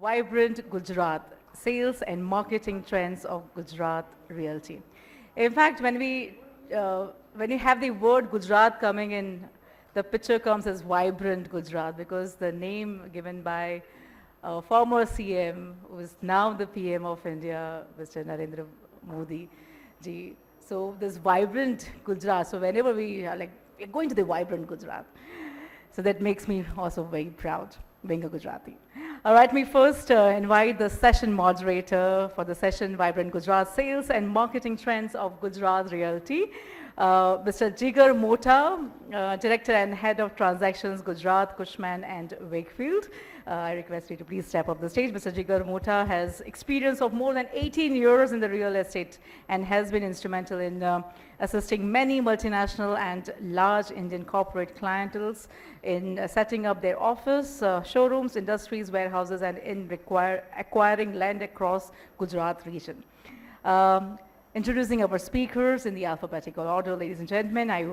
Vibrant Gujarat, sales and marketing trends of Gujarat realty. In fact, when you have the word Gujarat coming in, the picture comes as vibrant Gujarat because the name given by our former CM, who is now the PM of India, Mr. Narendra Modi ji. So this vibrant Gujarat. So whenever we are like, we're going to the vibrant Gujarat. So that makes me also very proud being a Gujarati. All right, me first invite the session moderator for the session Vibrant Gujarat Sales and Marketing Trends of Gujarat Realty, Mr. Jigar Mota, Director and Head of Transactions Gujarat, Cushman and Wakefield. I request you to please step up the stage. Mr. Jigar Mota has experience of more than 18 years in the real estate and has been instrumental in assisting many multinational and large Indian corporate clientels in setting up their office, showrooms, industries, warehouses, and in acquiring land across Gujarat region. Introducing our speakers in the alphabetical order, ladies and gentlemen, I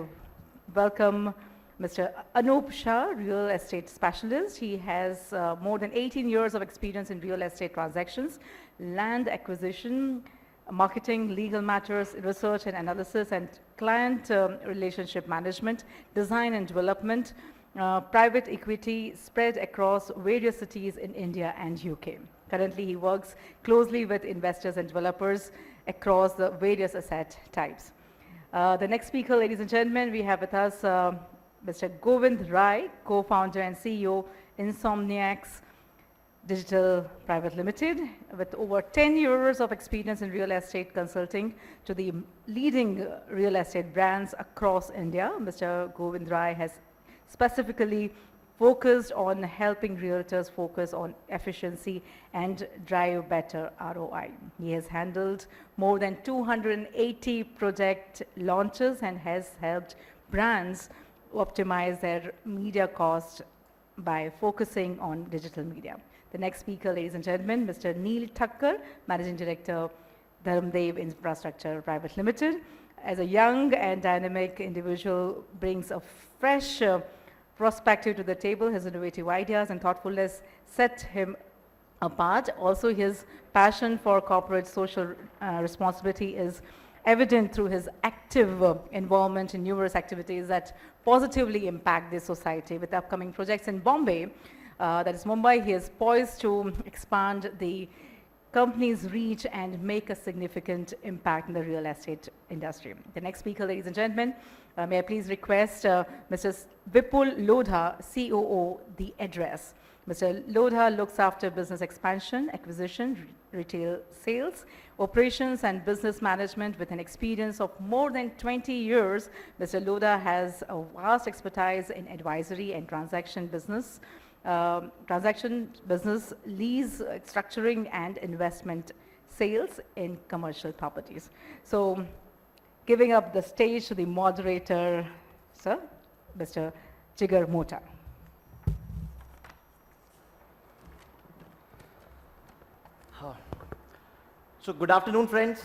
welcome Mr. Anup Shah, real estate specialist. He has more than 18 years of experience in real estate transactions, land acquisition, marketing, legal matters, research and analysis, and client relationship management, design and development, private equity spread across various cities in India and UK. Currently, he works closely with investors and developers across the various asset types. The next speaker, ladies and gentlemen, we have with us Mr. Govind Rai, co-founder and CEO, Insomniacs Digital Private Limited, with over 10 years of experience in real estate consulting to the leading real estate brands across India. Mr. Govind Rai has specifically focused on helping realtors focus on efficiency and drive better ROI. He has handled more than 280 project launches and has helped brands optimize their media cost by focusing on digital media. The next speaker, ladies and gentlemen, Mr. Neel Thakkar, Managing Director, Dharmadev Infrastructure Private Limited. As a young and dynamic individual, brings a fresh perspective to the table. His innovative ideas and thoughtfulness set him apart. Also, his passion for corporate social responsibility is evident through his active involvement in numerous activities that positively impact the society. With upcoming projects in Bombay, that is Mumbai, he is poised to expand the company's reach and make a significant impact in the real estate industry. The next speaker, ladies and gentlemen, may I please request Mr. Vipul Lodha, COO, the address. Mr. Lodha looks after business expansion, acquisition, retail sales, operations and business management with an experience of more than 20 years. Mr. Lodha has a vast expertise in advisory and transaction business, lease structuring and investment sales in commercial properties. So giving up the stage to the moderator, sir, Mr. Jigar Mota. So good afternoon, friends.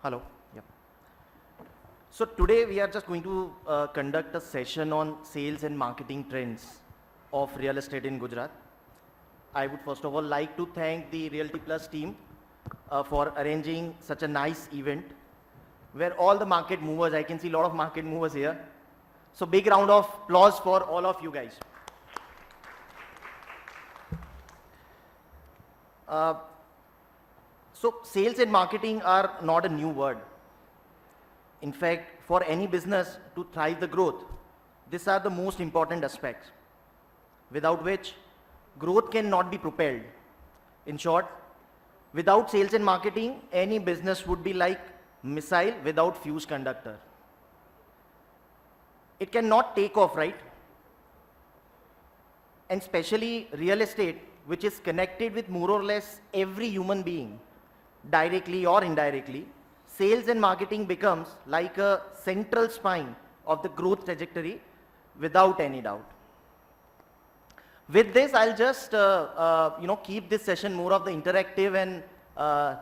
Hello. Yeah. So today we are just going to conduct a session on sales and marketing trends of real estate in Gujarat. I would first of all like to thank the Realty Plus team for arranging such a nice event where all the market movers, I can see a lot of market movers here. So big round of applause for all of you guys. So sales and marketing are not a new word. In fact, for any business to thrive the growth, these are the most important aspects, without which growth cannot be propelled. In short, without sales and marketing, any business would be like missile without fuse conductor. It cannot take off, right? And especially real estate, which is connected with more or less every human being, directly or indirectly, sales and marketing becomes like a central spine of the growth trajectory without any doubt. With this, I'll just keep this session more of the interactive and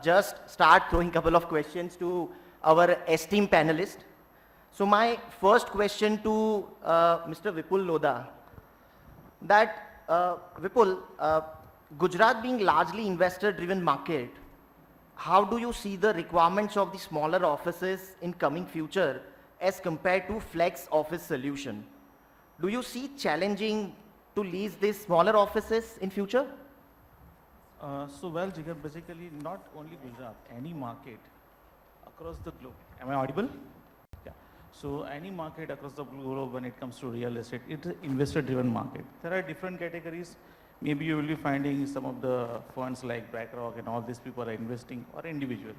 just start throwing a couple of questions to our esteemed panelists. So my first question to Mr. Vipul Lodha, that Vipul, Gujarat being largely investor-driven market, how do you see the requirements of the smaller offices in coming future as compared to flex office solution? Do you see challenging to lease these smaller offices in future? Well, Jigar, basically not only Gujarat, any market across the globe. Am I audible? Yeah. So any market across the globe when it comes to real estate, it's an investor-driven market. There are different categories. Maybe you will be finding some of the funds like BlackRock and all these people are investing or individual.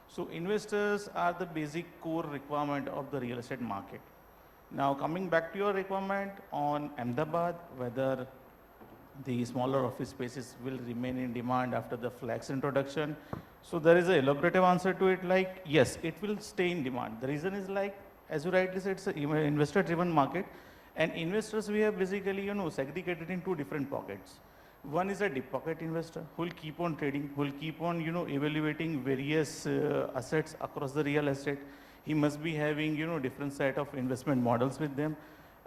So investors are the basic core requirement of the real estate market. Now coming back to your requirement on Ahmedabad, whether the smaller office spaces will remain in demand after the flex introduction. So there is an elaborative answer to it like, yes, it will stay in demand. The reason is like, as you rightly said, it's an investor-driven market. And investors, we have basically, segregated in two different pockets. One is a deep pocket investor who will keep on trading, who will keep on, evaluating various assets across the real estate. He must be having, different set of investment models with them.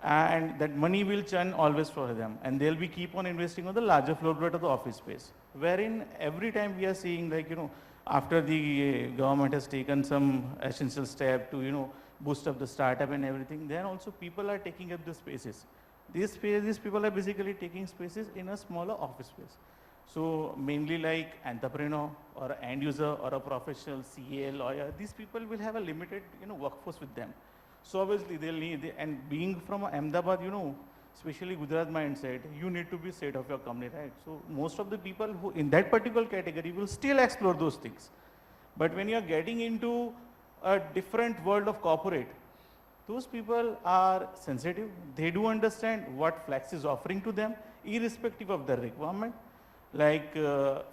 And that money will churn always for them. And they'll be keep on investing on the larger floor plate of the office space. Wherein every time we are seeing like, after the government has taken some essential step to, boost up the startup and everything, then also people are taking up the spaces. These people are basically taking spaces in a smaller office space. So mainly like entrepreneur or end user or a professional CA lawyer, these people will have a limited, workforce with them. So obviously they'll need, and being from Ahmedabad, especially Gujarat mindset, you need to be state of your company, right? So most of the people who in that particular category will still explore those things. But when you're getting into a different world of corporate, those people are sensitive. They do understand what Flex is offering to them, irrespective of their requirement. Like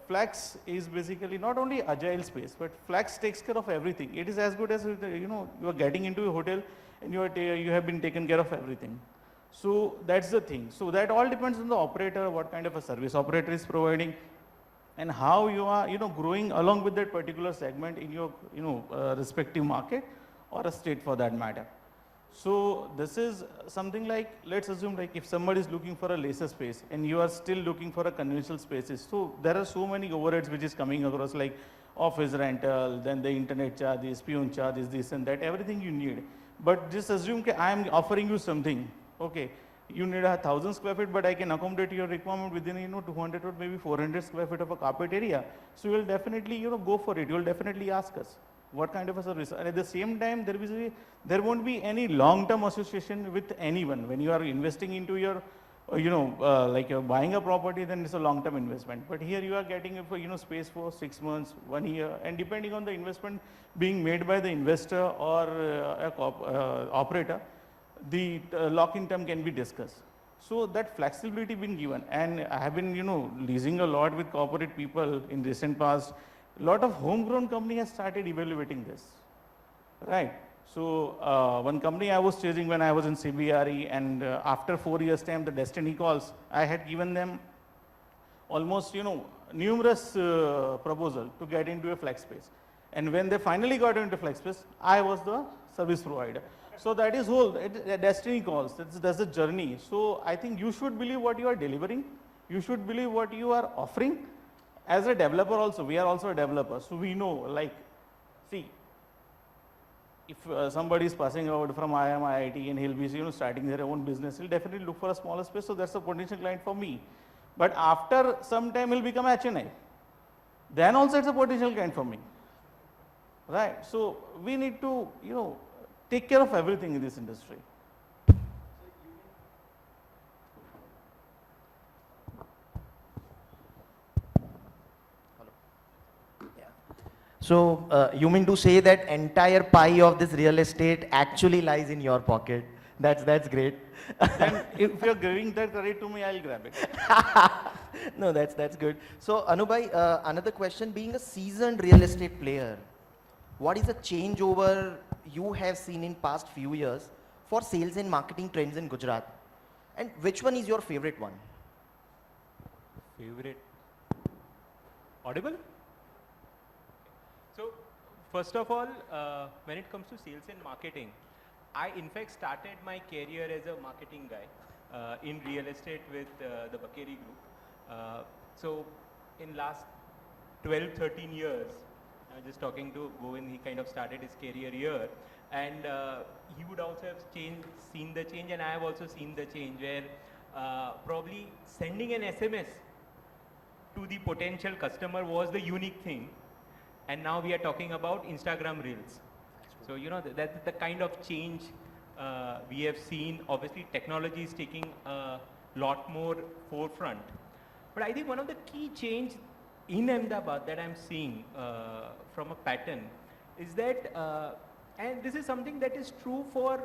Flex is basically not only agile space, but Flex takes care of everything. It is as good as, you are getting into a hotel and you have been taken care of everything. So that's the thing. So that all depends on the operator, what kind of a service operator is providing, and how you are, growing along with that particular segment in your, respective market or a state for that matter. So this is something like, let's assume like if somebody is looking for a laser space and you are still looking for a conventional spaces. So there are so many overheads which is coming across like office rental, then the internet charges, peon charges, this and that, everything you need. But just assume that I am offering you something, okay. You need 1,000 square feet, but I can accommodate your requirement within, 200 or maybe 400 square feet of a carpet area. So you will definitely, go for it. You will definitely ask us what kind of a service. And at the same time, there won't be any long-term association with anyone. When you are investing into your, like you're buying a property, then it's a long-term investment. But here you are getting it for, space for 6 months, 1 year, and depending on the investment being made by the investor or operator, the lock-in term can be discussed. So that flexibility been given, and I have been, leasing a lot with corporate people in recent past. A lot of homegrown company has started evaluating this, right? So one company I was chasing when I was in CBRE, and after 4 years time, the Destiny calls, I had given them almost, numerous proposal to get into a flex space. And when they finally got into flex space, I was the service provider. So that is whole destiny calls. That's a journey. So I think you should believe what you are delivering. You should believe what you are offering. As a developer also, we are also a developer. So we know, like, see, if somebody is passing out from IIM, IIT, and he'll be starting their own business, he'll definitely look for a smaller space. So that's a potential client for me. But after some time, he'll become HNI. Then also it's a potential client for me, right? So we need to, take care of everything in this industry. So you mean to say that entire pie of this real estate actually lies in your pocket? That's great. Then if you're giving that credit to me, I'll grab it. No, that's good. So Anubhai, another question, being a seasoned real estate player, what is the changeover you have seen in past few years for sales and marketing trends in Gujarat? And which one is your favorite one? Favorite? Audible? So, first of all, when it comes to sales and marketing, I in fact started my career as a marketing guy in real estate with the Bakeri Group. So in last 12, 13 years, I was just talking to Govind, he kind of started his career here, and he would also have seen the change, and I have also seen the change where probably sending an SMS to the potential customer was the unique thing, and now we are talking about Instagram Reels. So you know that's the kind of change we have seen. Obviously, technology is taking a lot more forefront. But I think one of the key change in Ahmedabad that I'm seeing from a pattern is that, and this is something that is true for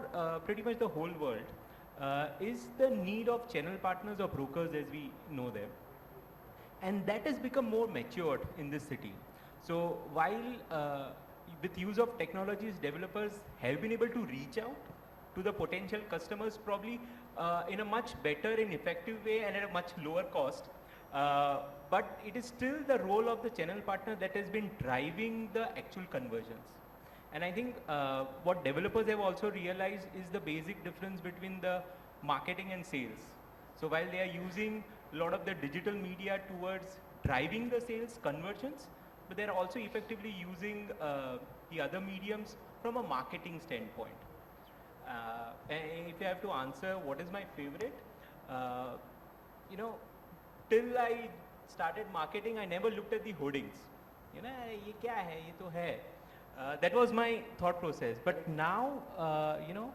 pretty much the whole world, is the need of channel partners or brokers as we know them. And that has become more matured in this city. So while with use of technologies, developers have been able to reach out to the potential customers probably in a much better and effective way and at a much lower cost. But it is still the role of the channel partner that has been driving the actual conversions. And I think what developers have also realized is the basic difference between the marketing and sales. So while they are using a lot of the digital media towards driving the sales conversions, but they're also effectively using the other mediums from a marketing standpoint. And if I have to answer what is my favorite, you know, till I started marketing, I never looked at the hoardings. You know, ye kya hai, ye to hai. That was my thought process. But now, you know,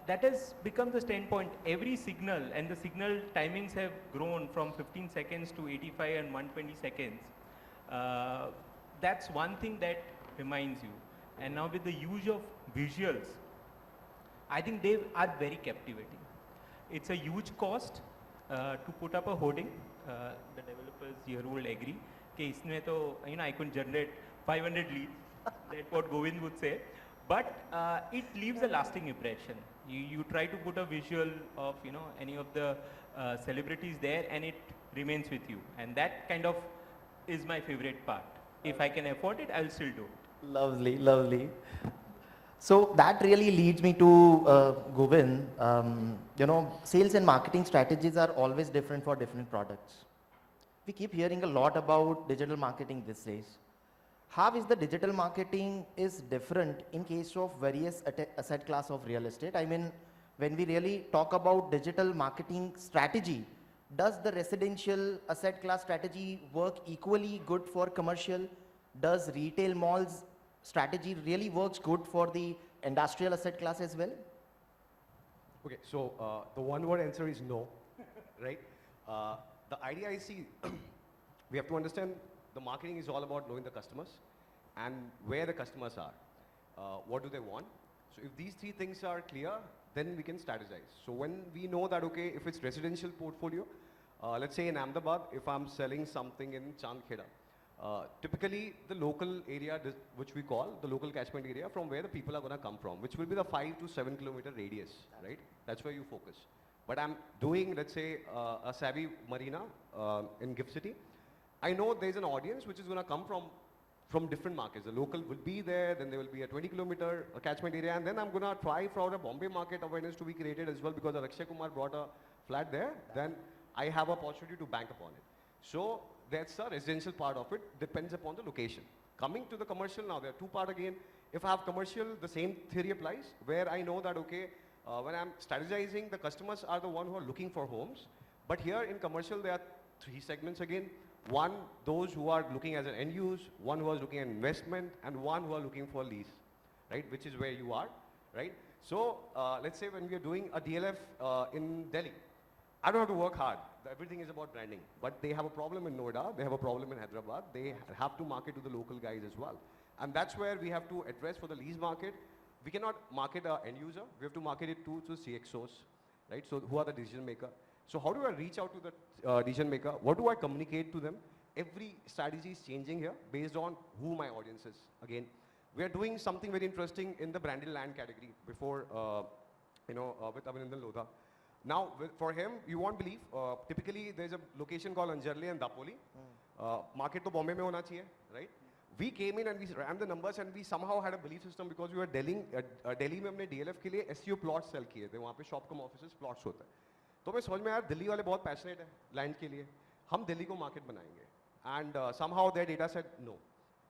that has become the standpoint. Every signal, and the signal timings have grown from 15 seconds to 85 and 120 seconds. That's one thing that reminds you. And now with the use of visuals, I think they are very captivating. It's a huge cost to put up a hoarding. The developers here will agree. Okay, isme to, you know, I could generate 500 leads. That's what Govind would say. But it leaves a lasting impression. You try to put a visual of, you know, any of the celebrities there, and it remains with you. And that kind of is my favorite part. If I can afford it, I'll still do it. Lovely, lovely. So that really leads me to Govind. You know, sales and marketing strategies are always different for different products. We keep hearing a lot about digital marketing these days. How is the digital marketing is different in case of various asset class of real estate? I mean, when we really talk about digital marketing strategy, does the residential asset class strategy work equally good for commercial? Does retail malls strategy really works good for the industrial asset class as well? Okay, so the one word answer is no, right? The idea I see, we have to understand the marketing is all about knowing the customers and where the customers are. What do they want? So if these three things are clear, then we can strategize. So when we know that, okay, if it's residential portfolio, let's say in Ahmedabad, if I'm selling something in Chandkheda, typically the local area, which we call the local catchment area from where the people are going to come from, which will be the 5 to 7 kilometer radius, right? That's where you focus. But I'm doing, let's say, a savvy marina in Gift City. I know there's an audience which is going to come from different markets. The local will be there, then there will be a 20 kilometer catchment area, and then I'm going to try for a Bombay market awareness to be created as well, because Akshay Kumar brought a flat there. Then I have an opportunity to bank upon it. So that's the residential part of it, depends upon the location. Coming to the commercial now, there are two parts again. If I have commercial, the same theory applies, where I know that, okay, when I'm strategizing, the customers are the one who are looking for homes. But here in commercial, there are three segments again. One, those who are looking as an end use, one who is looking at investment, and one who are looking for lease, right? Which is where you are, right? So let's say when we are doing a DLF in Delhi, I don't have to work hard. Everything is about branding. But they have a problem in Noida, they have a problem in Hyderabad. They have to market to the local guys as well. And that's where we have to address for the lease market. We cannot market an end user. We have to market it to CXOs, right? So who are the decision maker? So how do I reach out to the decision maker? What do I communicate to them? Every strategy is changing here based on who my audience is. Again, we are doing something very interesting in the branded land category before, with Abhinandan Lodha. Now, for him, you won't believe, typically there's a location called Anjarli and Dapoli. Market to Bombay mein hona chahiye, right? We came in and we ran the numbers and we somehow had a belief system because we were Delhi में हमने DLF के लिए SEO plots sell किए थे, वहाँ पे shop com offices plots होता है. तो मैं समझ में आया दिल्ली वाले बहुत passionate हैं land के लिए, हम दिल्ली को market बनाएंगे. And somehow their data said no.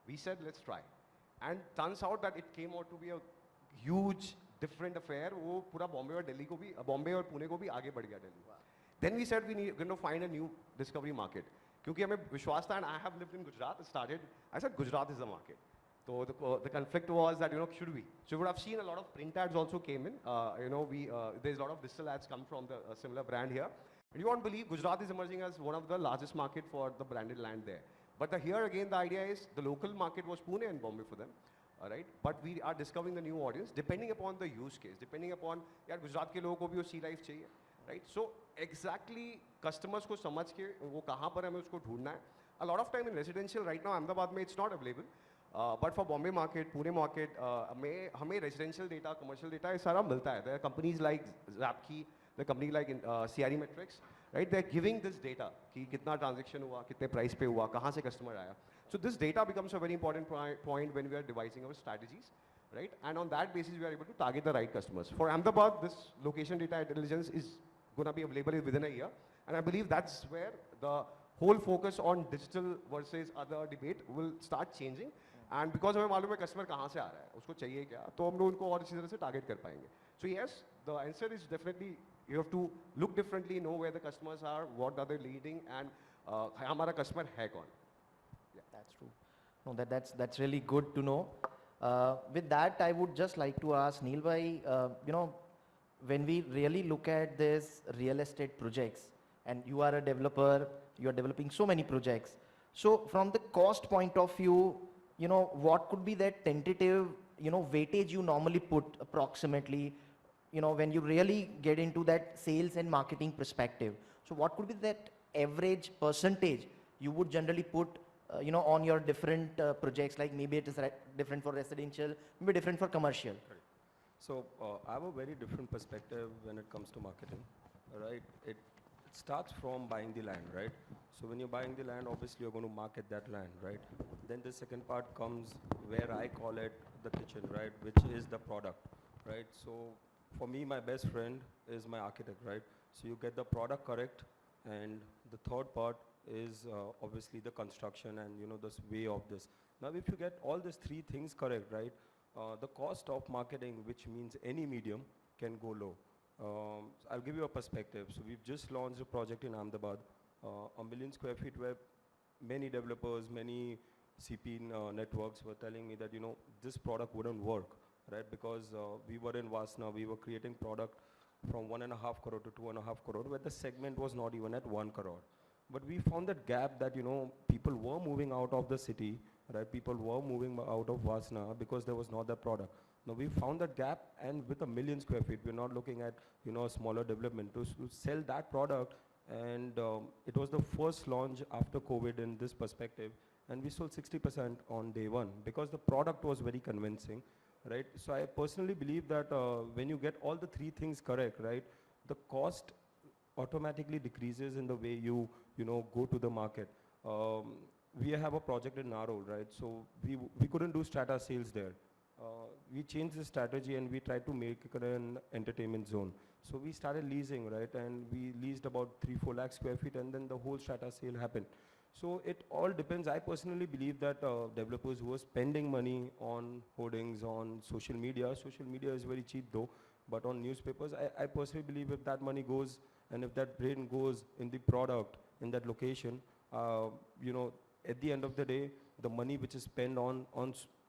We said let's try. And turns out that it came out to be a huge different affair. वो पूरा बॉम्बे और दिल्ली को भी, बॉम्बे और पुणे को भी आगे बढ़ गया Delhi. Then we said we need going to find a new discovery market. क्योंकि हमें विश्वास था, and I have lived in Gujarat. I said Gujarat is the market. So the conflict was that should we? So you would have seen a lot of print ads also came in. There's a lot of digital ads come from the similar brand here. And you won't believe Gujarat is emerging as one of the largest market for the branded land there. But here again the idea is the local market was Pune and Bombay for them. All right, but we are discovering the new audience depending upon the use case, depending upon यार गुजरात के लोगों को भी वो sea life चाहिए, right? So exactly customers को समझ के वो कहाँ पर हमें उसको ढूंढना है. A lot of time in residential right now Ahmedabad में it's not available, but for Bombay market, Pune market में हमें residential data, commercial data ये सारा मिलता है. There are companies like Zapkey, the company like CRE Metrics, right? They're giving this data कि कितना transaction हुआ, कितने price पे हुआ, कहाँ से customer आया. So this data becomes a very important point when we are devising our strategies, right? And on that basis, we are able to target the right customers. For Ahmedabad, this location data intelligence is going to be available within a year. And I believe that's where the whole focus on digital versus other debate will start changing. And because हमें मालूम है customer कहाँ से आ रहा है, उसको चाहिए क्या, तो हम लोग उनको और अच्छी तरह से target कर पाएंगे. So yes, the answer is definitely you have to look differently, know where the customers are, what are they leading, and हमारा customer है कौन. Yeah, that's true. No, that's really good to know. With that, I would just like to ask Neel bhai, when we really look at this real estate projects, and you are a developer, you are developing so many projects. So from the cost point of view, what could be that tentative, weightage you normally put approximately, when you really get into that sales and marketing perspective. So what could be that average percentage you would generally put on your different projects, like maybe it is different for residential, maybe different for commercial? So I have a very different perspective when it comes to marketing, right? It starts from buying the land, right? So when you're buying the land, obviously you're going to market that land, right? Then the second part comes where I call it the kitchen, right? Which is the product, right? So for me, my best friend is my architect, right? So you get the product correct, and the third part is obviously the construction and this way of this. Now if you get all these three things correct, right, the cost of marketing, which means any medium, can go low. I'll give you a perspective. So we've just launched a project in Ahmedabad, 1 million square feet, where many developers, many CP networks were telling me that this product wouldn't work, right? Because we were in Vasna, we were creating product from 1.5 crore to 2.5 crore, where the segment was not even at 1 crore. But we found that gap that, people were moving out of the city, right? People were moving out of Vasna because there was not that product. Now we found that gap, and with 1 million square feet, we're not looking at, a smaller development to sell that product. And it was the first launch after COVID in this perspective. And we sold 60% on day one because the product was very convincing, right? So I personally believe that when you get all the three things correct, right, the cost automatically decreases in the way you go to the market. We have a project in Narol, right? So we couldn't do strata sales there. We changed the strategy and we tried to make it an entertainment zone. So we started leasing, right? And we leased about 3-4 lakh square feet, and then the whole strata sale happened. So it all depends. I personally believe that developers who are spending money on hoardings, on social media is very cheap though, but on newspapers, I personally believe if that money goes and if that brain goes in the product, in that location, at the end of the day, the money which is spent on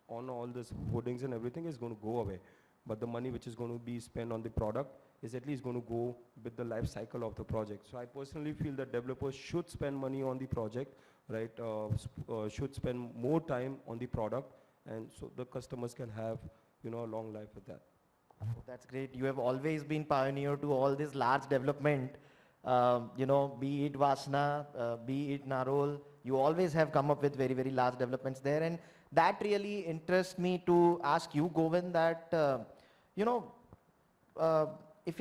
all this hoardings and everything is going to go away. But the money which is going to be spent on the product is at least going to go with the life cycle of the project. So I personally feel that developers should spend money on the project, right? Should spend more time on the product, and so the customers can have, a long life with that. That's great. You have always been pioneer to all this large development, be it Vasna, be it Narol. You always have come up with very, very large developments there. And that really interests me to ask you, Govind, that, if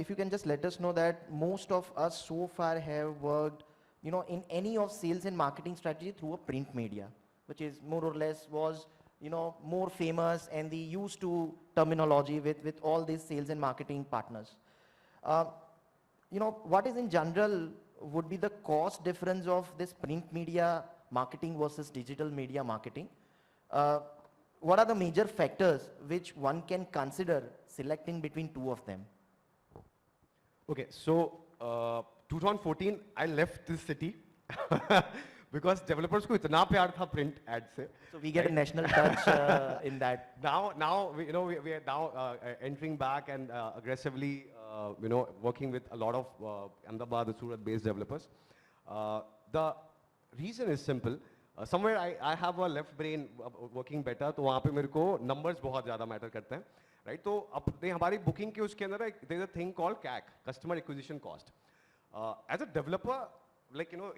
you can just let us know that most of us so far have worked, in any of sales and marketing strategy through a print media. which is more or less was, you know, more famous and the used to terminology with all these sales and marketing partners. You know, what is in general would be the cost difference of this print media marketing versus digital media marketing? What are the major factors which one can consider selecting between two of them? Okay, so 2014, I left this city because developers को इतना प्यार था print ad से. So we get a national touch in that. Now we, you know, we are now entering back and aggressively, you know, working with a lot of Ahmedabad, Surat-based developers. The reason is simple. Somewhere I have a left brain working better, तो वहाँ पे मेरे को numbers बहुत ज़्यादा matter करते हैं, right? तो अपने हमारी booking के उसके अंदर there is a thing called CAC, customer acquisition cost. As a developer, like, you know,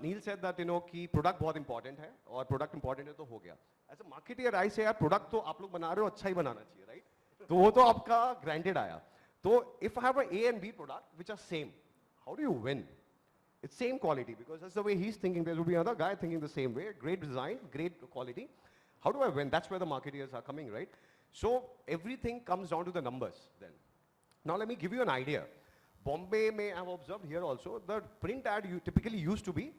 Neel said that, you know, कि product बहुत important है और product important है तो हो गया. As a marketer, I say यार product तो आप लोग बना रहे हो, अच्छा ही बनाना चाहिए, right? तो वो तो आपका granted आया. तो if I have a A and B product which are same, how do you win? It's same quality, because that's the way he's thinking. There will be another guy thinking the same way. Great design, great quality. How do I win? That's where the marketeers are coming, right? So everything comes down to the numbers then. Now let me give you an idea. Bombay may have observed here also, the print ad you typically used to be,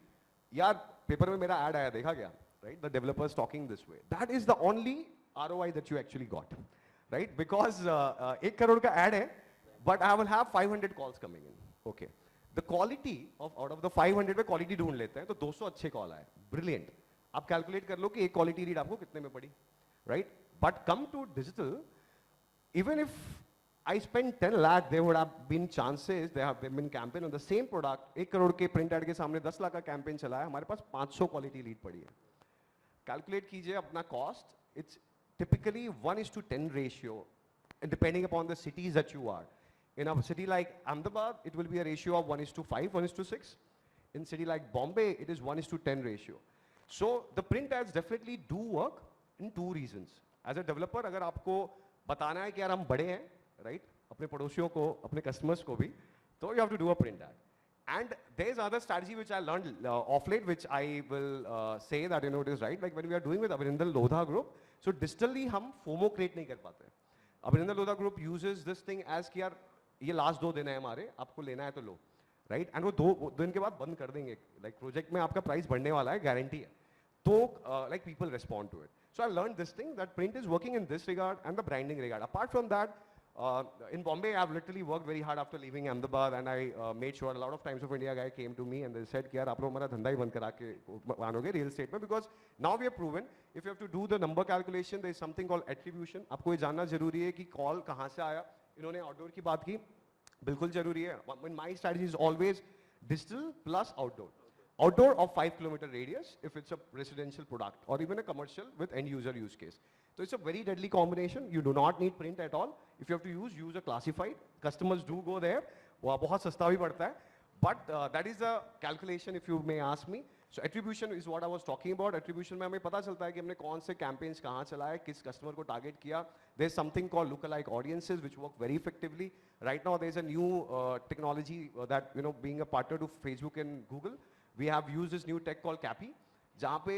yaar, paper mein mera ad aaya, dekha gaya, right? The developers talking this way. That is the only ROI that you actually got, right? Because 1 crore ka ad hai, but I will have 500 calls coming in. Okay. The quality of out of the 500 में quality ढूंढ लेते हैं तो 200 अच्छे call आए, brilliant. आप calculate कर लो कि एक quality read आपको कितने में पड़ी, right? But come to digital, even if I spend 10 lakh, there would have been chances, there have been campaign on the same product. 1 crore के print ad के सामने 10 लाख का campaign चला है, हमारे पास 500 quality lead पड़ी है. Calculate कीजिए अपना cost. It's typically 1:10 ratio, and depending upon the cities that you are. In a city like Ahmedabad, it will be a ratio of 1:5, 1:6. In a city like Bombay, it is 1:10 ratio. So the print ads definitely do work in two reasons. As a developer, अगर आपको बताना है कि यार हम बड़े हैं, right? अपने पड़ोसियों को, अपने customers को भी, तो you have to do a print ad. And there is other strategy which I learned off late, which I will say that, you know, it is right. Like when we are doing with Abhinandan Lodha group, so digitally हम FOMO create नहीं कर पाते. Abhinandan Lodha group uses this thing as कि यार ये last 2 दिन है हमारे, आपको लेना है तो लो, राइट? एंड वो 2 दिन के बाद बंद कर देंगे, लाइक प्रोजेक्ट में आपका प्राइस बढ़ने वाला है, गारंटी है. तो like people respond to it. So I learn this thing that print is working in this regard and the branding regard. Apart from that, in Bombay, I've literally worked very hard after leaving Ahmedabad, and I made sure a lot of Times of India guy came to me and they said कि यार आप लोग हमारा धंधा ही बंद करा के मानोगे रियल एस्टेट में, because now we have proven if you have to do the number calculation, there is something called attribution. आपको ये जानना जरूरी है कि कॉल कहाँ से आया. इन्होंने आउटडोर की बात की, बिल्कुल जरूरी है. My strategy is always digital plus outdoor. Outdoor of 5 kilometer radius if it's a residential product or even a commercial with end user use case. So it's a very deadly combination. You do not need print at all. If you have to use a classified. Customers do go there. वो बहुत सस्ता भी पड़ता है. But that is the calculation if you may ask me. So attribution is what I was talking about. Attribution में हमें पता चलता है कि हमने कौन से campaigns कहाँ चलाए, किस customer को target किया. There's something called lookalike audiences which work very effectively. Right now there's a new technology that, you know, being a partner to Facebook and Google, we have used this new tech called Cappy, जहाँ पे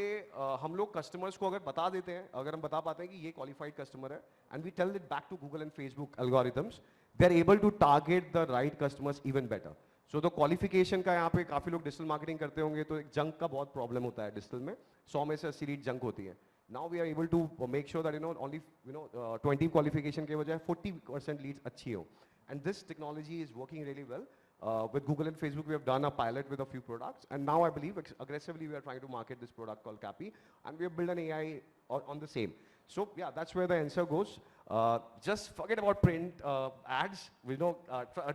हम लोग customers को अगर बता देते हैं, अगर हम बता पाते हैं कि ये qualified customer है, and we tell it back to Google and Facebook algorithms, they're able to target the right customers even better. So the qualification का यहाँ पे काफ़ी लोग digital marketing करते होंगे, तो एक junk का बहुत problem होता है digital में. 100 में से 80 lead junk होती है. Now we are able to make sure that, you know, only, you know, 20 qualification के बजाय 40% leads अच्छी हो. And this technology is working really well. With Google and Facebook, we have done a pilot with a few products, and now I believe aggressively we are trying to market this product called Cappy, and we have built an AI on the same. So yeah, that's where the answer goes. Just forget about print ads. We know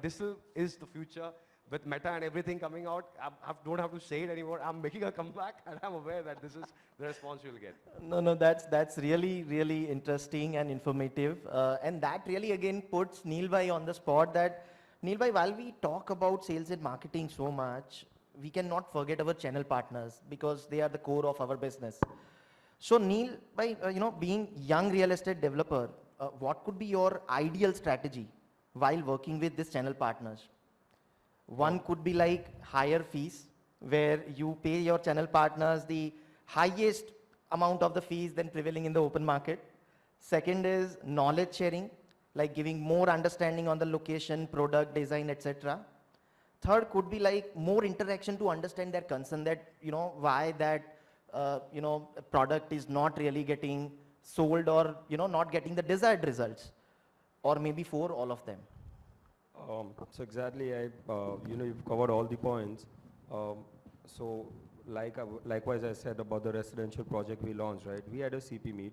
digital is the future. With Meta and everything coming out, I don't have to say it anymore. I'm making a comeback, and I'm aware that this is the response you'll get. No, that's really interesting and informative, and that really again puts Neel bhai on the spot. That Neel bhai, while we talk about sales and marketing so much, we cannot forget our channel partners because they are the core of our business. So Neel bhai, you know, being young real estate developer, what could be your ideal strategy while working with these channel partners? One could be like higher fees, where you pay your channel partners the highest amount of the fees than prevailing in the open market. Second is knowledge sharing, like giving more understanding on the location, product, design, etc. Third could be like more interaction to understand their concern that, why that, product is not really getting sold or, not getting the desired results. Or maybe four, all of them. So exactly, you've covered all the points. So likewise I said about the residential project we launched, right? We had a CP meet,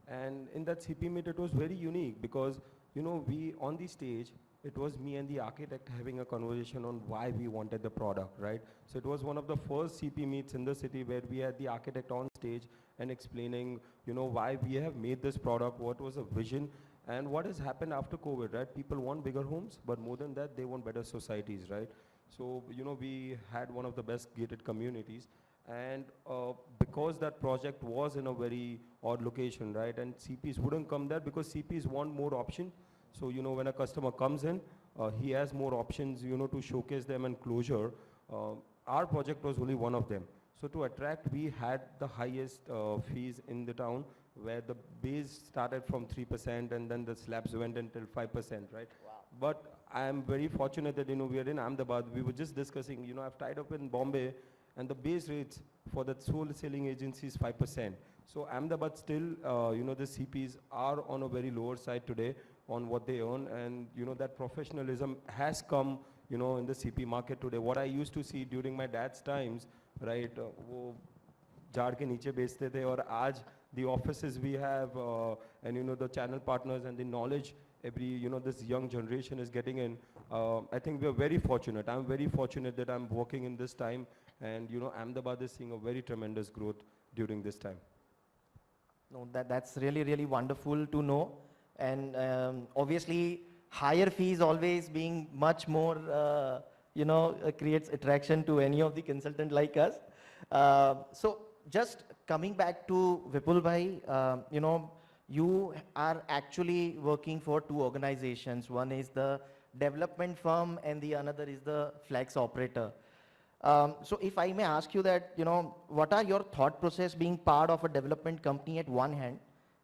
and in that CP meet it was very unique because, we on the stage, it was me and the architect having a conversation on why we wanted the product, right? So it was one of the first CP meets in the city where we had the architect on stage and explaining, why we have made this product, what was the vision, and what has happened after COVID, right? People want bigger homes, but more than that, they want better societies, right? So, we had one of the best gated communities, and because that project was in a very odd location, right? And CPs wouldn't come there because CPs want more option. So, when a customer comes in, he has more options, to showcase them and closure. Our project was only one of them. So to attract, we had the highest fees in the town, where the base started from 3% and then the slabs went until 5%, right? Wow. But I am very fortunate that, we are in Ahmedabad. We were just discussing, I've tied up in Bombay, and the base rates for the sole selling agency is 5%. So Ahmedabad still, the CPs are on a very lower side today on what they earn, and, that professionalism has come, in the CP market today. What I used to see during my dad's times, right, वो झाड़ के नीचे बेचते थे, और आज the offices we have, and the channel partners and the knowledge this young generation is getting in. I think we are very fortunate. I'm very fortunate that I'm working in this time, and Ahmedabad is seeing a very tremendous growth during this time. No, that's really, really wonderful to know. And obviously, higher fees always being much more, creates attraction to any of the consultant like us. So just coming back to Vipul bhai, you are actually working for two organizations. One is the development firm and the another is the flex operator. So if I may ask you that, what are your thought process being part of a development company at one hand,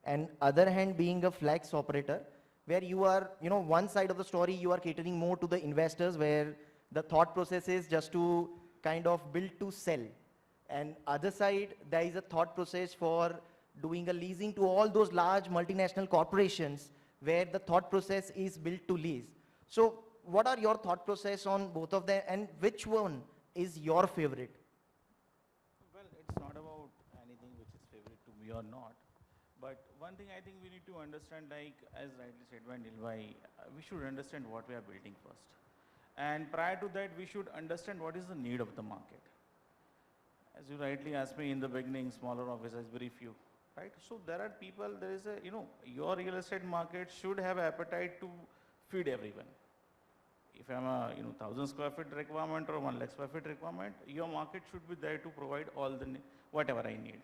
and other hand being a flex operator, where you are, one side of the story, you are catering more to the investors, where the thought process is just to kind of build to sell. And other side, there is a thought process for doing a leasing to all those large multinational corporations, where the thought process is built to lease. So what are your thought process on both of them, and which one is your favorite? Well, it's not about anything which is favorite to me or not. But one thing I think we need to understand, like as rightly said by Neel bhai, we should understand what we are building first. And prior to that, we should understand what is the need of the market. As you rightly asked me in the beginning, smaller offices, very few, right? So there are people, there is a, your real estate market should have appetite to feed everyone. If I'm a 1,000 square feet requirement or 1 lakh square feet requirement, your market should be there to provide all the whatever I need.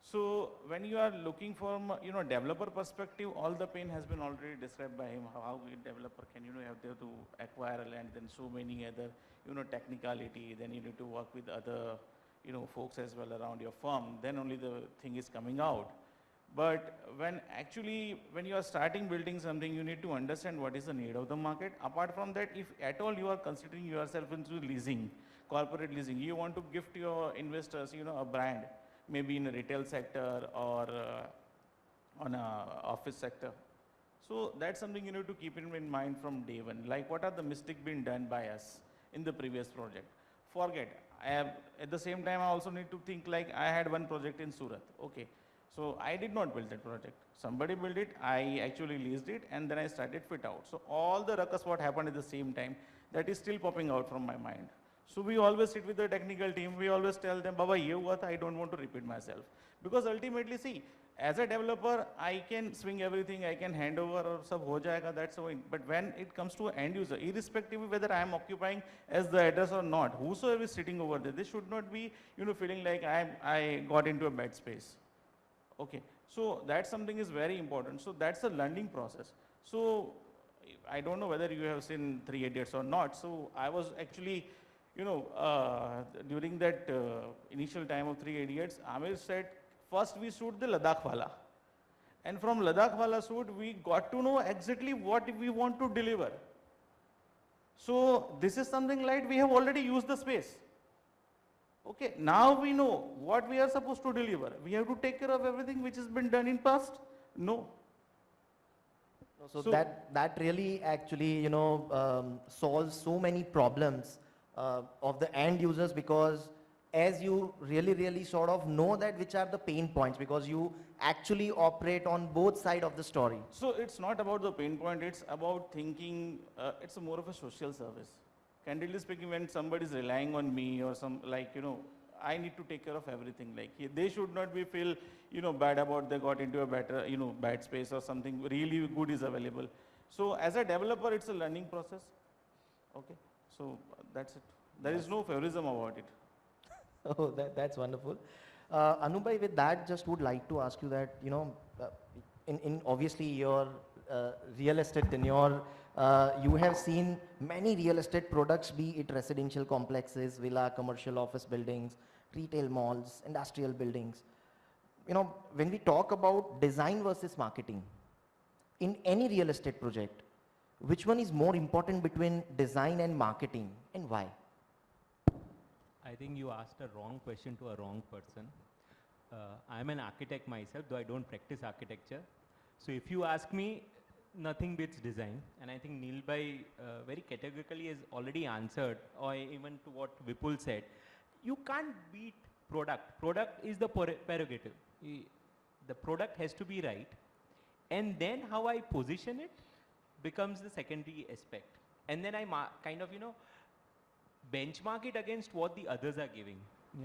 So when you are looking from developer perspective, all the pain has been already described by him. How a developer can have to acquire a land, then so many other technicality. Then you need to work with other folks as well around your firm. Then only the thing is coming out. But when you are starting building something, you need to understand what is the need of the market. Apart from that, if at all you are considering yourself into leasing, corporate leasing, you want to gift your investors, a brand, maybe in a retail sector or on a office sector. So that's something you need to keep in mind from day one. Like what are the mistakes being done by us in the previous project? Forget. At the same time, I also need to think like I had one project in Surat. Okay. So I did not build that project. Somebody built it, I actually leased it, and then I started fit out. So all the ruckus what happened at the same time, that is still popping out from my mind. So we always sit with the technical team, we always tell them, Baba, ye hua tha, I don't want to repeat myself. Because ultimately, see, as a developer, I can swing everything, I can hand over or sab ho jayega, that's so. But when it comes to end user, irrespective of whether I am occupying as the address or not, whosoever is sitting over there, they should not be, feeling like I got into a bad space. Okay, so that something is very important. So that's a learning process. So I don't know whether you have seen 3 Idiots or not. So I was actually, during that initial time of 3 Idiots, Amir said first we shoot the Ladakh wala. And from Ladakh wala shoot, we got to know exactly what we want to deliver. So this is something like we have already used the space. Okay, now we know what we are supposed to deliver. We have to take care of everything which has been done in past? No. So that really actually, solves so many problems of the end users, because as you really sort of know that which are the pain points, because you actually operate on both sides of the story. So it's not about the pain point, it's about thinking, it's more of a social service. Candidly speaking, when somebody is relying on me or I need to take care of everything. Like they should not be feel, bad about they got into a better, bad space or something really good is available. So as a developer, it's a learning process. Okay, so that's it. There is no favorism about it. Oh, that's wonderful. Anup bhai, with that, just would like to ask you that, in obviously your real estate tenure, you have seen many real estate products, be it residential complexes, villa, commercial office buildings, retail malls, industrial buildings. When we talk about design versus marketing, in any real estate project, which one is more important between design and marketing, and why? I think you asked a wrong question to a wrong person. I'm an architect myself, though I don't practice architecture. So if you ask me, nothing beats design. And I think Neel bhai very categorically has already answered, or even to what Vipul said. You can't beat product. Product is the prerogative. The product has to be right. And then how I position it becomes the secondary aspect. And then I benchmark it against what the others are giving.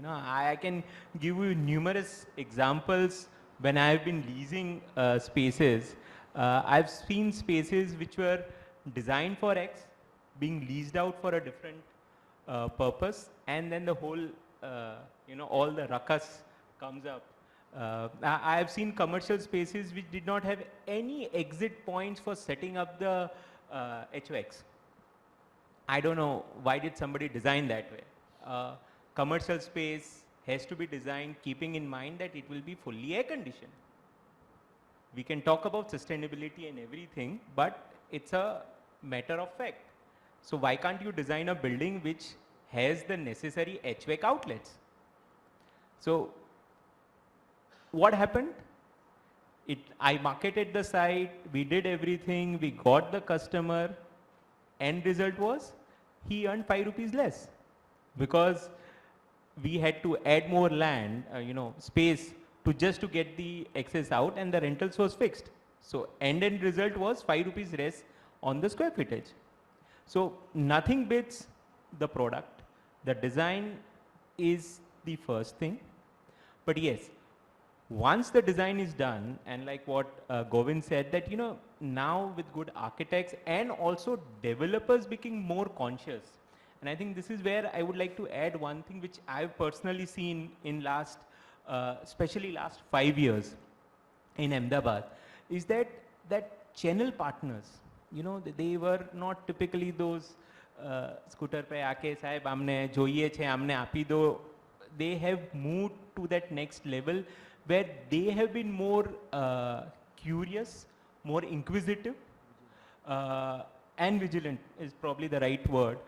I can give you numerous examples when I have been leasing spaces. I've seen spaces which were designed for X, being leased out for a different purpose, and then the whole, all the ruckus comes up. I have seen commercial spaces which did not have any exit points for setting up the HVACs. I don't know why did somebody design that way. Commercial space has to be designed keeping in mind that it will be fully air conditioned. We can talk about sustainability and everything, but it's a matter of fact. So why can't you design a building which has the necessary HVAC outlets? So what happened? I marketed the site, we did everything, we got the customer. End result was he earned 5 rupees less because we had to add more land, space to get the excess out, and the rentals was fixed. So end result was 5 rupees less on the square footage. So nothing beats the product. The design is the first thing. But yes, once the design is done, and like what Govind said, that now with good architects and also developers becoming more conscious. And I think this is where I would like to add one thing which I've personally seen in especially last 5 years in Ahmedabad, is that channel partners, they were not typically those scooter pe aake saheb amne જોઈએ છે amne api do. They have moved to that next level where they have been more curious, more inquisitive, and vigilant is probably the right word,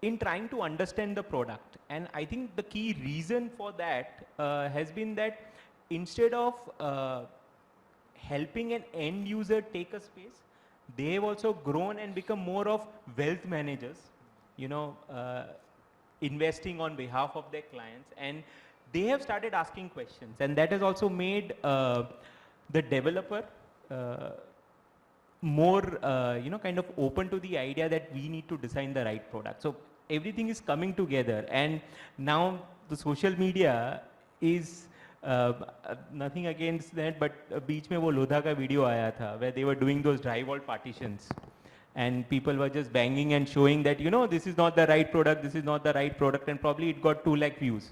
in trying to understand the product. And I think the key reason for that has been that instead of helping an end user take a space, they have also grown and become more of wealth managers, investing on behalf of their clients, and they have started asking questions, and that has also made the developer more, kind of open to the idea that we need to design the right product. So everything is coming together, and now the social media is nothing against that, but बीच में वो लोधा का video आया था where they were doing those drywall partitions. And people were just banging and showing that, this is not the right product, this is not the right product, and probably it got 2 lakh views.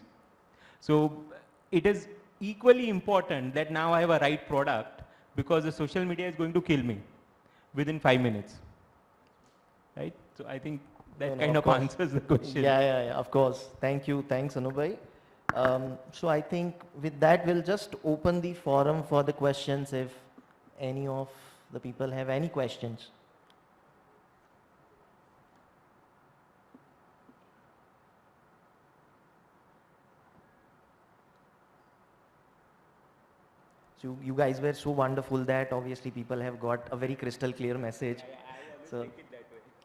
So it is equally important that now I have a right product, because the social media is going to kill me within 5 minutes. Right? So I think that kind of answers the question. Yeah, of course. Thank you. Thanks, Anup bhai. So I think with that, we'll just open the forum for the questions if any of the people have any questions. So you guys were so wonderful that obviously people have got a very crystal clear message. So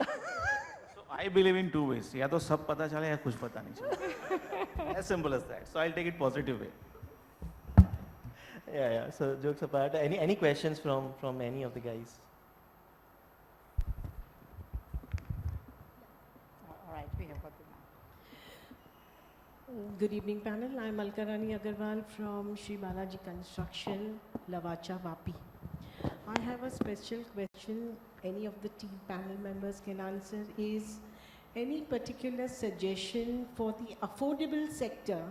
So I believe in two ways. या तो सब पता चले या कुछ पता नहीं चले. As simple as that. So I'll take it positive way. yeah. So jokes apart, any questions from any of the guys? All right, we have got the mic. Good evening, panel. I'm Alkarani Agarwal from Shri Balaji Construction, Lavacha, Vapi. I have a special question any of the team panel members can answer is any particular suggestion for the affordable sector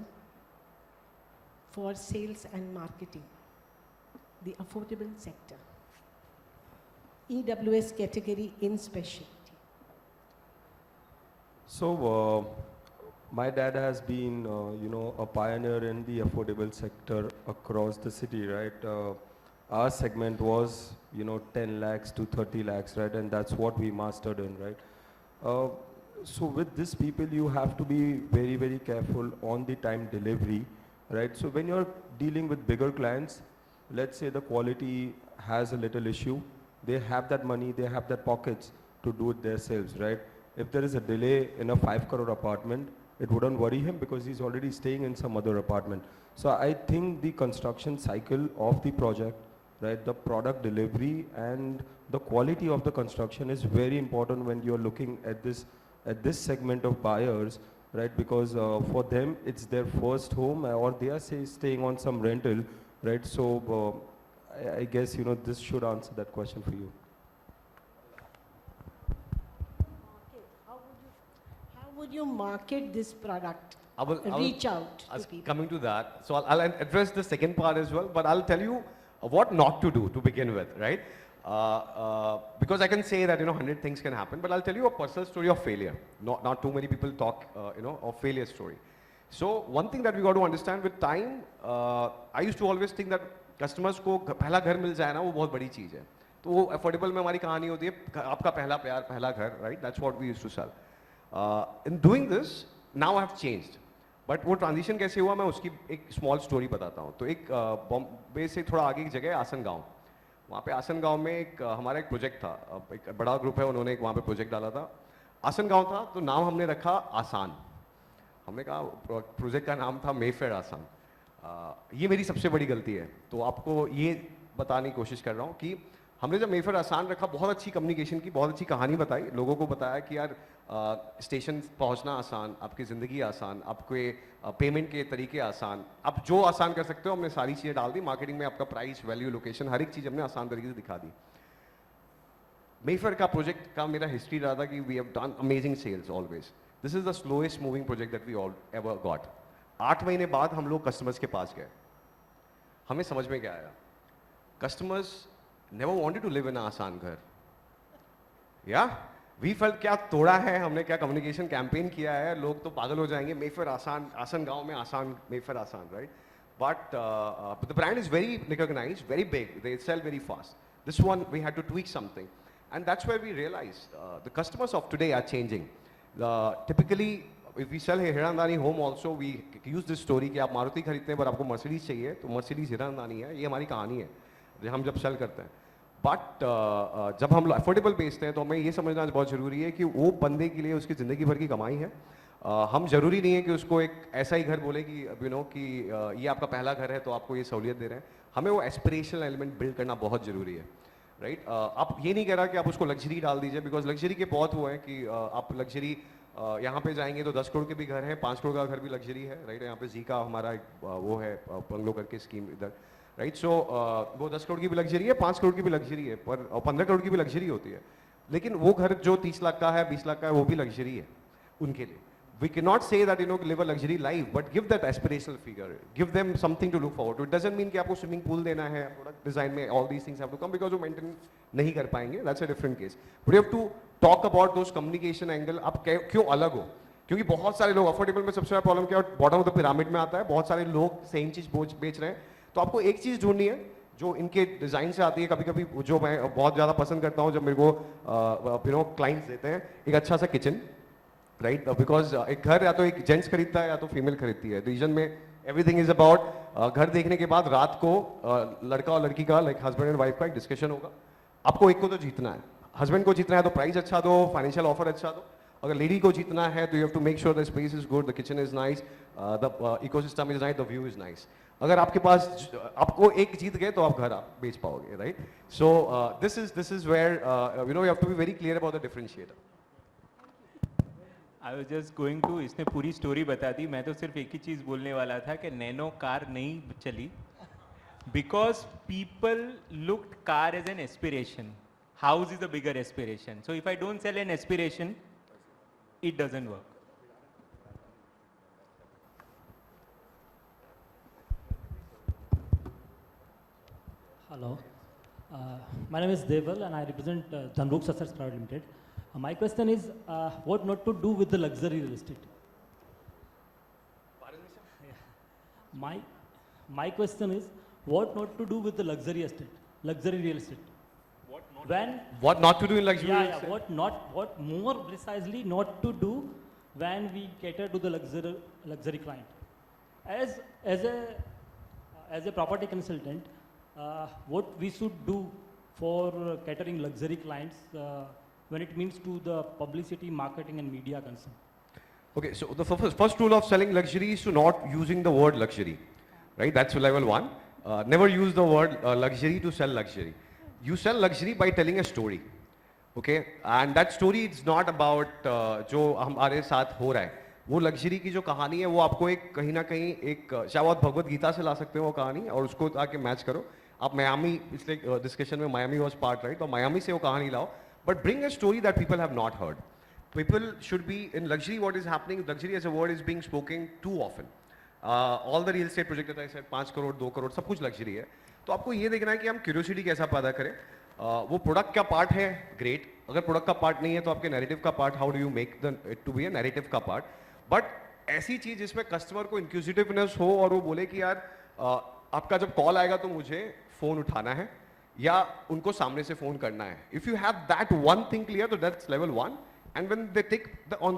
for sales and marketing? The affordable sector. EWS category in specialty. So, my dad has been, a pioneer in the affordable sector across the city, right? Our segment was, 10 lakhs to 30 lakhs, right? And that's what we mastered in, right? So with these people, you have to be very, very careful on the time delivery, right? So when you're dealing with bigger clients, let's say the quality has a little issue, they have that money, they have that pockets to do it themselves, right? If there is a delay in a 5 crore apartment, it wouldn't worry him because he's already staying in some other apartment. So I think the construction cycle of the project, right, the product delivery and the quality of the construction is very important when you're looking at this segment of buyers, right? Because for them, it's their first home or they are staying on some rental, right? So I guess, this should answer that question for you. How would you market this product? I will Reach out to as people. coming to that. So I'll address the second part as well, but I'll tell you what not to do to begin with, right? Because I can say that 100 things can happen, but I'll tell you a personal story of failure. Not too many people talk of failure story. So one thing that we got to understand with time, I used to always think that customers को पहला घर मिल जाए ना वो बहुत बड़ी चीज़ है. तो वो affordable में हमारी कहानी होती है आपका पहला प्यार पहला घर, right? That's what we used to sell. In doing this, now I have changed. But वो ट्रांजिशन कैसे हुआ मैं उसकी एक स्मॉल स्टोरी बताता हूँ. तो एक बॉम्बे से थोड़ा आगे की जगह है आसन गांव. वहाँ पे आसन गांव में हमारा एक प्रोजेक्ट था. एक बड़ा ग्रुप है उन्होंने एक वहाँ पे प्रोजेक्ट डाला था. आसन गांव था तो नाम हमने रखा आसान. हमने कहा प्रोजेक्ट का नाम था मेफेयर आसान. ये मेरी सबसे बड़ी गलती है. तो आपको ये बताने की कोशिश कर रहा हूँ कि हमने जब मेफेयर आसान रखा बहुत अच्छी कम्युनिकेशन की बहुत अच्छी कहानी बताई लोगों को बताया कि यार स्टेशन पहुंचना आसान आपकी ज़िंदगी आसान आपके पेमेंट के तरीके आसान आप जो आसान कर सकते हो हमने सारी चीज़ें डाल दी मार्केटिंग में आपका प्राइस वैल्यू लोकेशन हर एक चीज़ हमने आसान तरीके से दिखा दी. मेफेयर का प्रोजेक्ट का मेरा हिस्ट्री रहा था कि we have done amazing sales always. This is the slowest moving project that we all ever got. 8 महीने बाद हम लोग कस्टमर्स के पास गए. हमें समझ में क्या आया customers never wanted to live in आसान घर. We felt क्या तोड़ा है हमने क्या कम्युनिकेशन कैंपेन किया है लोग तो पागल हो जाएंगे मेफेयर आसान आसन गांव में आसान मेफेयर आसान right. But the brand is very recognized, very big. They sell very fast. This one we had to tweak something, and that's where we realized the customers of today are changing. Typically, if we sell a Hiranandani home also, we use this story कि आप मारुति खरीदते हैं पर आपको Mercedes चाहिए तो Mercedes Hiranandani है. ये हमारी कहानी है जो हम जब सेल करते हैं. बट जब हम अफोर्डेबल बेचते हैं तो हमें ये समझना बहुत ज़रूरी है कि वो बंदे के लिए उसकी ज़िंदगी भर की कमाई है. हम ज़रूरी नहीं है कि उसको एक ऐसा ही घर बोले कि कि ये आपका पहला घर है तो आपको ये सहूलियत दे रहे हैं. हमें वो एस्पिरेशनल एलिमेंट बिल्ड करना बहुत ज़रूरी है राइट. आप ये नहीं कह रहा कि आप उसको लग्जरी डाल दीजिए बिकॉज लग्जरी के बहुत वो हैं कि आप लग्जरी यहाँ पे जाएंगे तो 10 करोड़ के भी घर हैं 5 करोड़ का घर भी लग्जरी है राइट. यहाँ पे जी का हमारा एक वो है बंगलो करके स्कीम इधर राइट. सो वो 10 करोड़ की भी लग्जरी है 5 करोड़ की भी लग्जरी है पर 15 करोड़ की भी लग्जरी होती है. लेकिन वो घर जो 30 लाख का है 20 लाख का है वो भी लग्जरी है उनके लिए. We cannot say that live a luxury life, but give that aspirational figure. Give them something to look forward to. It doesn't mean कि आपको swimming pool देना है, product design में all these things have to come because वो maintain नहीं कर पाएंगे. That's a different case. But you have to talk about those communication angle. आप क्यों अलग हो? क्योंकि बहुत सारे लोग अफोर्डेबल में सबसे बड़ा प्रॉब्लम क्या है, बॉटम ऑफ द पिरामिड में आता है, बहुत सारे लोग सेम चीज बेच रहे हैं। तो आपको एक चीज ढूंढनी है जो इनके डिजाइन से आती है। कभी कभी जो मैं बहुत ज्यादा पसंद करता हूँ जब मेरे को क्लाइंट्स देते हैं, एक अच्छा सा किचन, राइट, बिकॉज एक घर या तो एक जेंट्स खरीदता है या तो फीमेल खरीदती है। रीजन में एवरीथिंग इज अबाउट घर देखने के बाद रात को लड़का और लड़की का, लाइक हस्बैंड एंड वाइफ का एक डिस्कशन होगा। आपको एक को तो जीतना है, हस्बैंड को जीतना है तो प्राइस अच्छा दो, फाइनेंशियल ऑफर अच्छा दो। अगर लेडी को जीतना है तो you have to make sure the space is good, the kitchen is nice, the ecosystem is nice, the view is nice. अगर आपके पास आपको एक जीत गए तो आप घर आप बेच पाओगे, right. So this is where you have to be very clear about the differentiator. I was just going to, इसने पूरी स्टोरी बता दी, मैं तो सिर्फ एक ही चीज़ बोलने वाला था कि नैनो कार नहीं चली because people looked car as an aspiration, house is a bigger aspiration, so if I don't sell an aspiration it doesn't work. Hello, my name is Deval and I represent Dhanruk Assets Private Limited. My question is, what not to do with the luxury real estate? Pardon me, sir? Yeah. My question is, what not to do with the luxury real estate? What not to do in luxury? Yeah, what more precisely not to do when we cater to the luxury client. As a property consultant, what we should do for catering luxury clients when it means to the publicity, marketing, and media concern. Okay, so the first rule of selling luxury is to not using the word luxury, right? That's level one. Never use the word luxury to sell luxury. You sell luxury by telling a story, okay? And that story is not about जो हमारे साथ हो रहा है। वो luxury की जो कहानी है वो आपको एक कहीं ना कहीं एक शायद आप भगवत गीता से ला सकते हो वो कहानी, और उसको आके मैच करो। आप मायामी, पिछले डिस्कशन में मायामी वॉज पार्ट, राइट, तो मायामी से वो कहानी लाओ, but bring a story that people have not heard. People should be in luxury. What is happening? Luxury as a word is being spoken too often. All the real estate project that I said, 5 crore 2 crore सब कुछ luxury है। तो आपको ये देखना है कि हम क्यूरियोसिटी कैसा पैदा करें। वो प्रोडक्ट का पार्ट है, ग्रेट। अगर प्रोडक्ट का पार्ट नहीं है तो आपके नैरेटिव का part, how do you make it to be a narrative का पार्ट। बट ऐसी चीज जिसमें कस्टमर को इंक्यूजिटिवनेस हो और वो बोले कि यार आपका जब कॉल आएगा तो मुझे फोन उठाना है या उनको सामने से फोन करना है। If you have that one thing clear, तो that's level one. And when they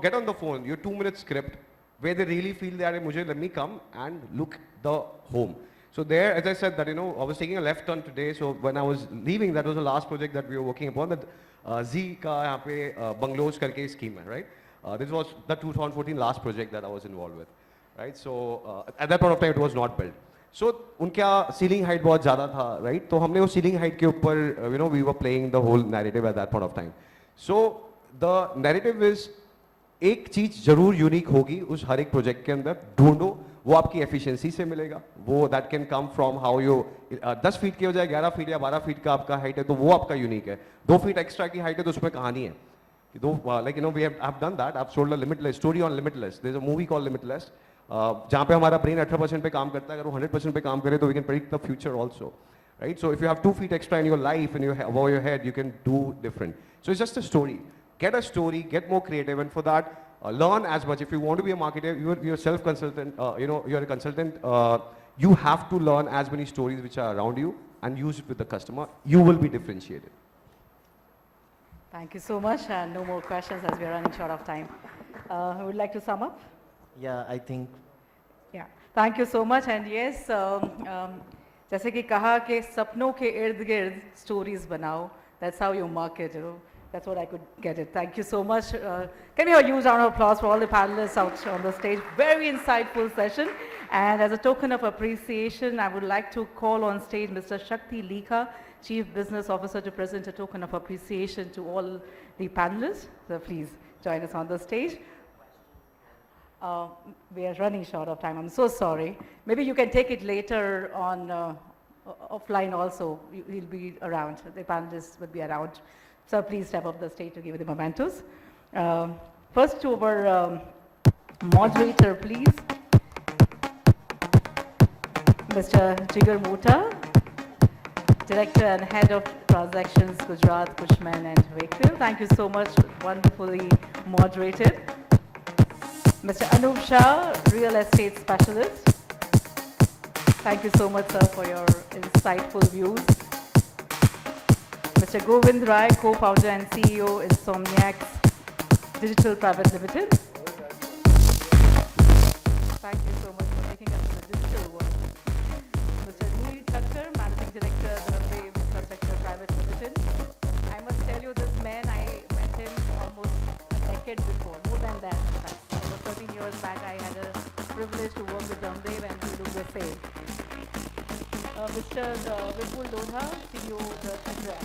get on the phone, your 2-minute script where they really feel that मुझे let me come and look the home. So there, as I said, that I was taking a left turn today. So when I was leaving, that was the last project that we were working upon. That Z का यहाँ पे bungalows करके scheme है, right? This was the 2014 last project that I was involved with, right? So at that point of time, it was not built. So उनका ceiling height बहुत ज़्यादा था, right? तो हमने वो ceiling height के ऊपर we were playing the whole narrative at that point of time. So the narrative is एक चीज जरूर यूनिक होगी उस हर एक प्रोजेक्ट के अंदर। ढूंढो, वो आपकी एफिशिएंसी से मिलेगा। वो that can come from how you 10 feet की बजाय 11 फीट या 12 फीट का आपका हाइट है तो वो आपका यूनिक है। 2 फीट एक्स्ट्रा की हाइट है तो उसमें कहानी है कि like we have done that. I have sold a Limitless story on Limitless. There is a movie called Limitless जहां पे हमारा ब्रेन 18% पे काम करता है। अगर वो 100% पे काम करे तो we can predict the future also, right? So if you have 2 feet extra in your life and you have over your head, you can do different. So it's just a story. Get a story, get more creative, and for that, learn as much. If you want to be a marketer, you're self-consultant, you're a consultant, you have to learn as many stories which are around you and use it with the customer. You will be differentiated. Thank you so much, and no more questions as we are running short of time. Who would like to sum up? Yeah, I think. Yeah, thank you so much, and yes, जैसे कि कहा कि सपनों के इर्द-गिर्द stories बनाओ. That's how you market, That's what I could get it. Thank you so much. Can we have a huge round of applause for all the panelists out on the stage? Very insightful session. And as a token of appreciation, I would like to call on stage Mr. Shakti Likha, Chief Business Officer, to present a token of appreciation to all the panelists. So please join us on the stage. We are running short of time. I'm so sorry. Maybe you can take it later on offline also. He'll be around. The panelists will be around. So please step up the stage to give the mementos. First to our moderator, please. Mr. Jigar Mota, Director and Head of Transactions, Gujarat, Cushman and Wakefield. Thank you so much, wonderfully moderated. Mr. Anup Shah, Real Estate Specialist. Thank you so much, sir, for your insightful views. Mr. Govind Rai, co-founder and CEO, Insomniacs Digital Private Limited. Thank you so much for taking us to the digital world. Mr. Neel Thakkar, Managing Director, Dharmadev Infrastructure Private Limited. I must tell you, this man, I met him almost a decade before, more than that. In fact. About 13 years back, I had a privilege to work with Dharmadev and to do the same. Mr. Vipul Lodha, CEO of the Thakkar.